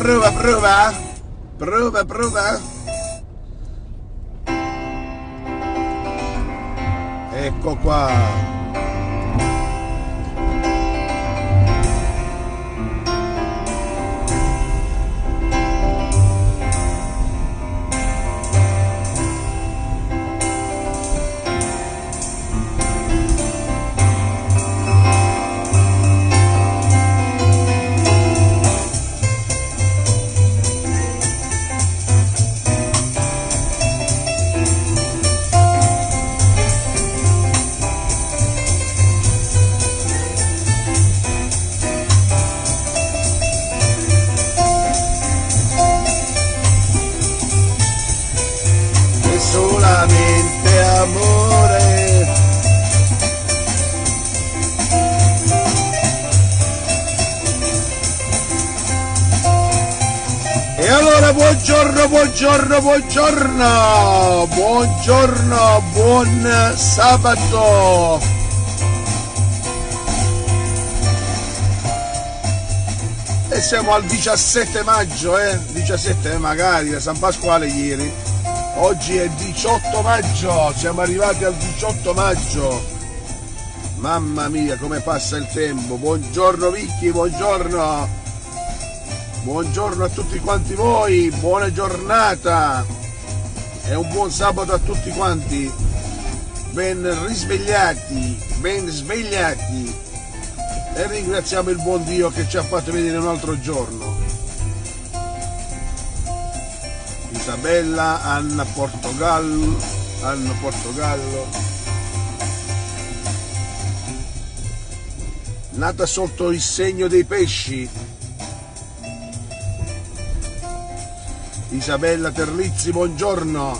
prova, prova. Prova, prova. Ecco qua. Solamente amore. E allora buongiorno, buongiorno, buongiorno, buongiorno, buon sabato. E siamo al 17 maggio, 17 magari da San Pasquale ieri. Oggi è 18 maggio, siamo arrivati al 18 maggio. Mamma mia, come passa il tempo. Buongiorno Vicky, buongiorno. Buongiorno a tutti quanti voi, buona giornata. E un buon sabato a tutti quanti. Ben risvegliati, ben svegliati. E ringraziamo il buon Dio che ci ha fatto vedere un altro giorno. Isabella, Anna Portogallo, nata sotto il segno dei pesci. Isabella Terlizzi, buongiorno.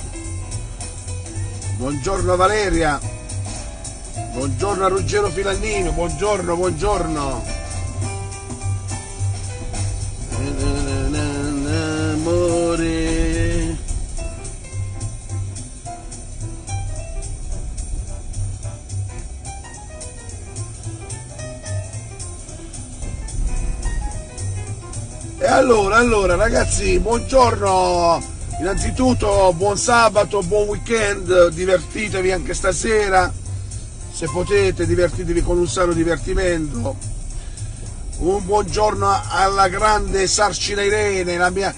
Buongiorno a Valeria. Buongiorno a Ruggero Filannino, buongiorno, buongiorno. E allora ragazzi, buongiorno, innanzitutto buon sabato, buon weekend, divertitevi anche stasera, se potete divertitevi con un sano divertimento. Un buongiorno alla grande Sarcina Irene, la mia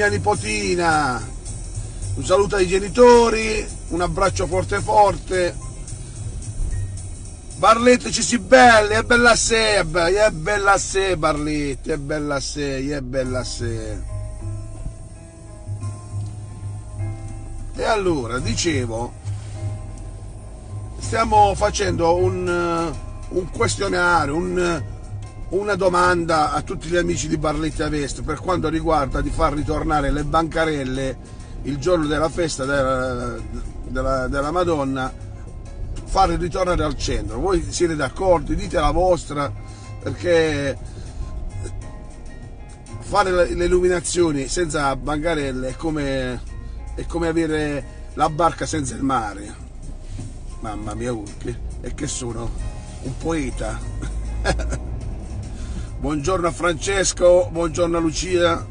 nipotina, un saluto ai genitori, un abbraccio forte forte. Barletta ci si belle, è bella a sé, Barletta, è bella a sé. E allora, dicevo, stiamo facendo un questionario, una domanda a tutti gli amici di Barletta Vest per quanto riguarda di far ritornare le bancarelle il giorno della festa della Madonna, farle ritornare al centro. Voi siete d'accordo? Dite la vostra, perché fare le illuminazioni senza bancarelle è come avere la barca senza il mare. Mamma mia, è che sono un poeta. Buongiorno a Francesco, buongiorno a Lucia,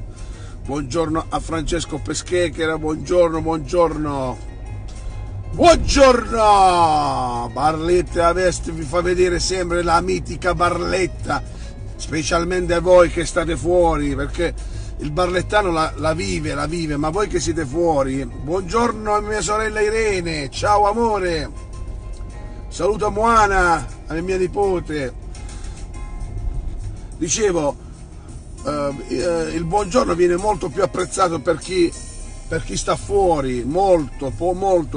buongiorno a Francesco Peschechera, buongiorno. Buongiorno! Barletta Vest vi fa vedere sempre la mitica Barletta, specialmente a voi che state fuori, perché il barlettano la vive, ma voi che siete fuori. Buongiorno a mia sorella Irene, ciao amore, saluto a Moana, a mia nipote. Dicevo, il buongiorno viene molto più apprezzato per chi sta fuori, molto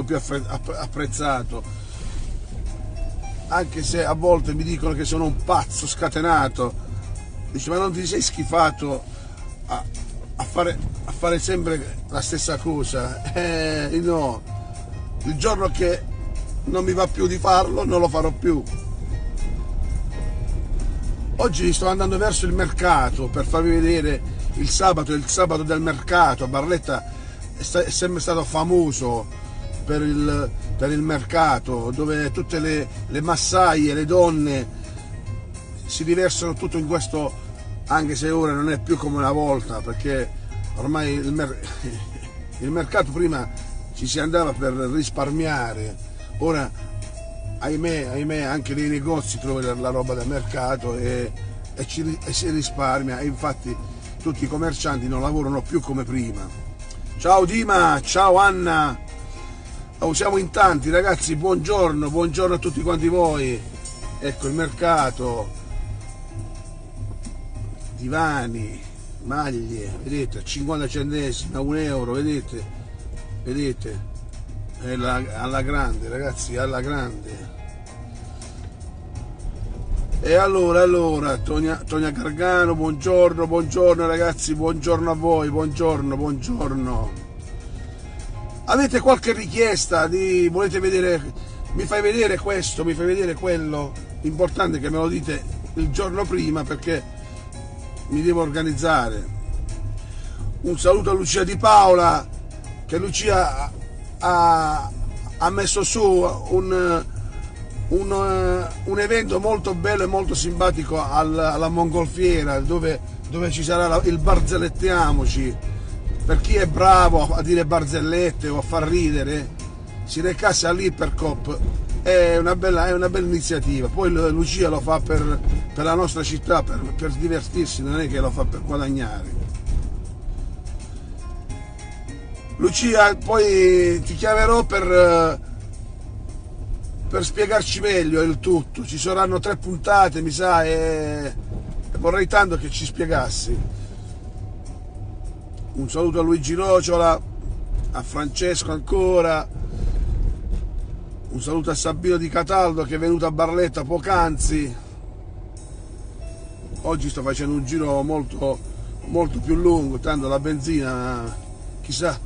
più apprezzato, anche se a volte mi dicono che sono un pazzo scatenato. Dice, ma non ti sei schifato a fare sempre la stessa cosa? No, il giorno che non mi va più di farlo non lo farò più. Oggi sto andando verso il mercato per farvi vedere il sabato del mercato. Barletta è sempre stato famoso per il mercato, dove tutte le massaie, le donne si riversano tutto in questo anche se ora non è più come una volta, perché ormai il mercato prima ci si andava per risparmiare, ora ahimè anche nei negozi trovi la roba del mercato e si risparmia, e infatti tutti i commercianti non lavorano più come prima. Ciao Dima, ciao Anna, oh, siamo in tanti ragazzi, buongiorno a tutti quanti voi. Ecco il mercato, divani, maglie, vedete, 50 centesimi, a 1 euro, vedete, alla grande ragazzi, alla grande. E allora Tonia Gargano, buongiorno ragazzi, buongiorno a voi, buongiorno. Avete qualche richiesta volete vedere, mi fai vedere questo, mi fai vedere quello? L'importante è che me lo dite il giorno prima, perché mi devo organizzare. Un saluto a Lucia Di Paola, che Lucia ha messo su un evento molto bello e molto simpatico alla Mongolfiera, dove ci sarà il Barzellettiamoci. Per chi è bravo a dire barzellette o a far ridere, si recasse all'Ipercop, è una bella iniziativa. Poi Lucia lo fa per la nostra città, per divertirsi, non è che lo fa per guadagnare. Lucia, poi ti chiamerò per spiegarci meglio il tutto. Ci saranno 3 puntate, mi sa, e vorrei tanto che ci spiegassi. Un saluto a Luigi Rociola, a Francesco ancora, un saluto a Sabino Di Cataldo che è venuto a Barletta poc'anzi. Oggi sto facendo un giro molto più lungo, tanto la benzina, chissà.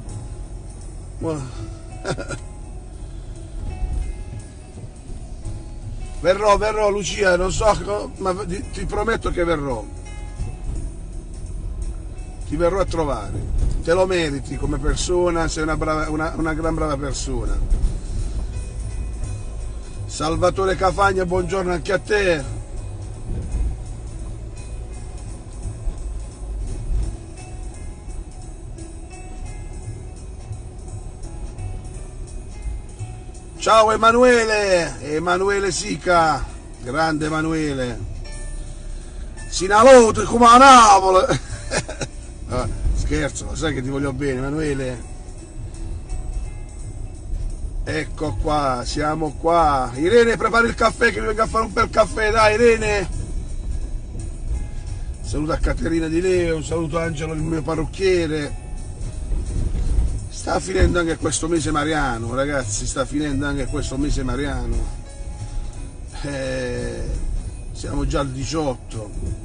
Verrò Lucia, non so, ma ti prometto che verrò. Ti verrò a trovare, te lo meriti come persona, sei una gran brava persona. Salvatore Cafagna, buongiorno anche a te. Ciao Emanuele Sica, grande Emanuele. Sinalote come a Napoli. Scherzo, sai che ti voglio bene Emanuele. Ecco qua, siamo qua. Irene, prepara il caffè che mi venga a fare un bel caffè, dai Irene. Saluto a Caterina Di Leo, un saluto a Angelo, il mio parrucchiere. Sta finendo anche questo mese mariano, ragazzi, sta finendo anche questo mese mariano. Siamo già al 18.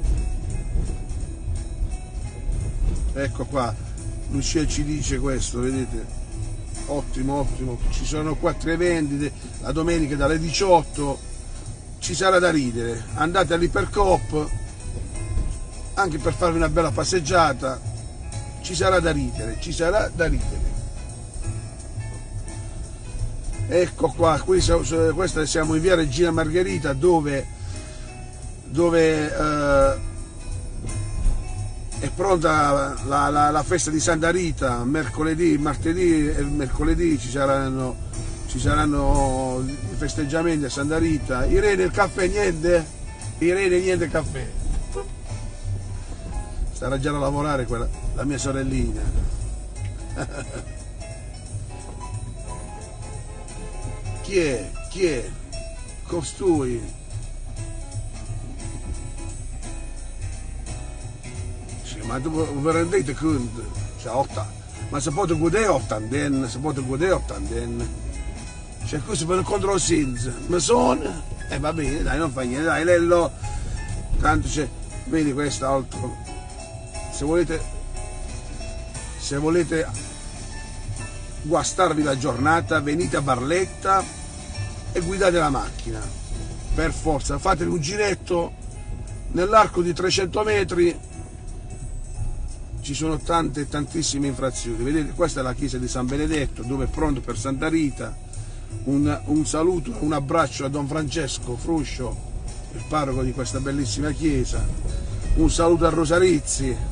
Ecco qua, Lucia ci dice questo, vedete? Ottimo, ci sono 4 eventi, la domenica dalle 18, ci sarà da ridere, andate all'Ipercop, anche per farvi una bella passeggiata, ci sarà da ridere. Ecco qua, questa siamo in via Regina Margherita, dove è pronta la festa di Santa Rita. Mercoledì, martedì e mercoledì ci saranno i festeggiamenti a Santa Rita. Irene, il caffè niente? Irene, niente caffè. Starà già a lavorare la mia sorellina. Chi è? Costui? Ma tu vi rendete conto? Ma si può godere 80 anni, Cioè questo per il controsenso, ma sono, va bene, dai, non fa niente, dai, Lello, tanto c'è, vedi quest'altro, se volete guastarvi la giornata, venite a Barletta e guidate la macchina, per forza, fate un giretto, nell'arco di 300 metri, ci sono tantissime infrazioni. Vedete, questa è la chiesa di San Benedetto, dove è pronto per Santa Rita. Un saluto, un abbraccio a Don Francesco Fruscio, il parroco di questa bellissima chiesa. un saluto a Rosarizzi.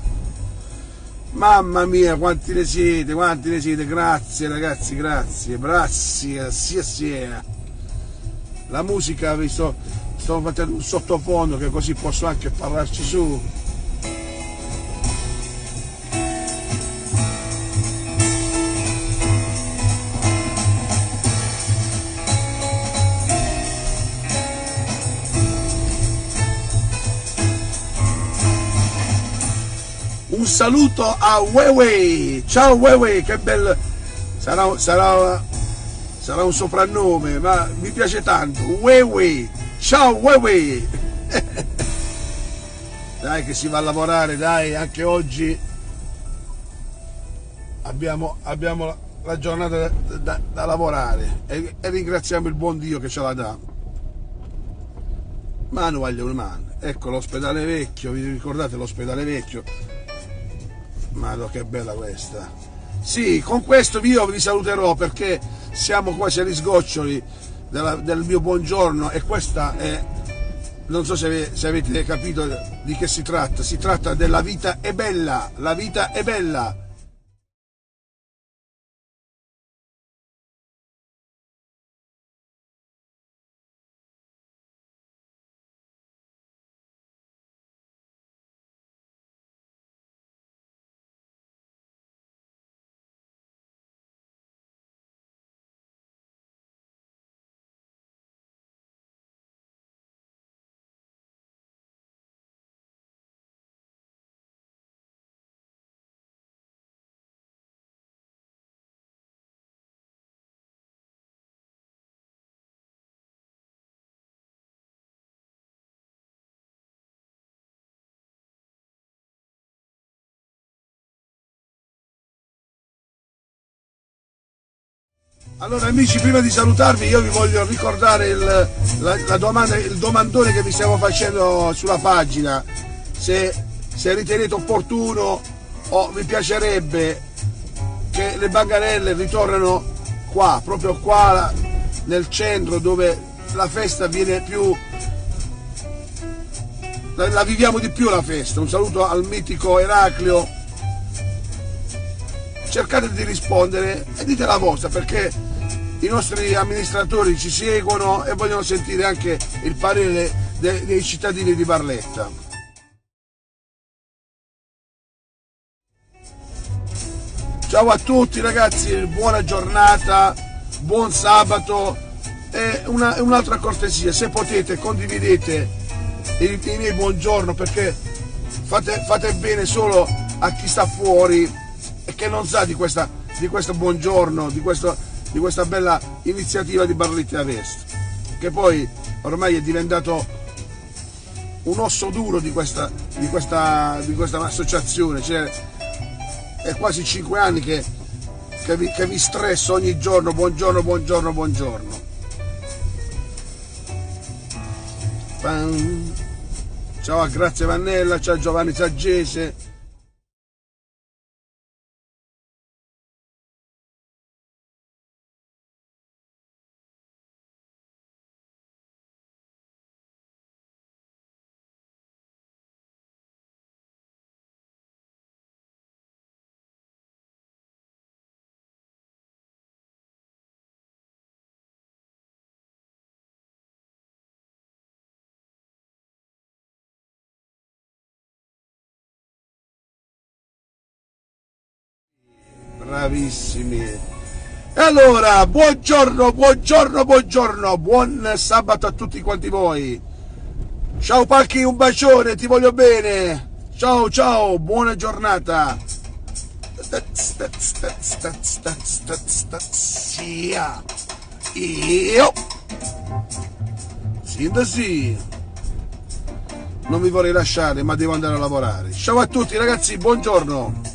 Mamma mia, quanti ne siete, grazie ragazzi, grazie, sia. La musica, vi sto facendo un sottofondo che così posso anche parlarci su. Un saluto a Wewe, ciao Wewe, che bello, sarà un soprannome, ma mi piace tanto, Wewe, ciao Wewe. Dai che si va a lavorare, dai, anche oggi abbiamo la giornata da lavorare e ringraziamo il buon Dio che ce la dà. Manuel, ecco l'ospedale vecchio, vi ricordate l'ospedale vecchio? Madò che bella questa. Sì, con questo io vi saluterò perché siamo quasi agli sgoccioli del mio buongiorno e questa è, non so se avete capito di che si tratta della vita è bella, la vita è bella. Allora amici, prima di salutarvi io vi voglio ricordare il domandone che vi stiamo facendo sulla pagina, se ritenete opportuno o vi piacerebbe che le bancarelle ritornano qua, proprio qua nel centro dove la festa viene più, la viviamo di più la festa. Un saluto al mitico Eraclio, cercate di rispondere e dite la vostra perché i nostri amministratori ci seguono e vogliono sentire anche il parere dei cittadini di Barletta. Ciao a tutti ragazzi, buona giornata, buon sabato e un'altra cortesia, se potete condividete i miei buongiorno perché fate bene solo a chi sta fuori e che non sa di questo buongiorno, di questa bella iniziativa di Barletta Est, che poi ormai è diventato un osso duro di questa associazione, cioè è quasi 5 anni che vi stresso ogni giorno, buongiorno. Ciao a Grazia Vannella, ciao a Giovanni Saggese. Bravissimi. E allora, buongiorno, buon sabato a tutti quanti voi. Ciao Palchi, un bacione, ti voglio bene. Ciao, buona giornata. Io Sintesi. Non vi vorrei lasciare, ma devo andare a lavorare. Ciao a tutti ragazzi, buongiorno.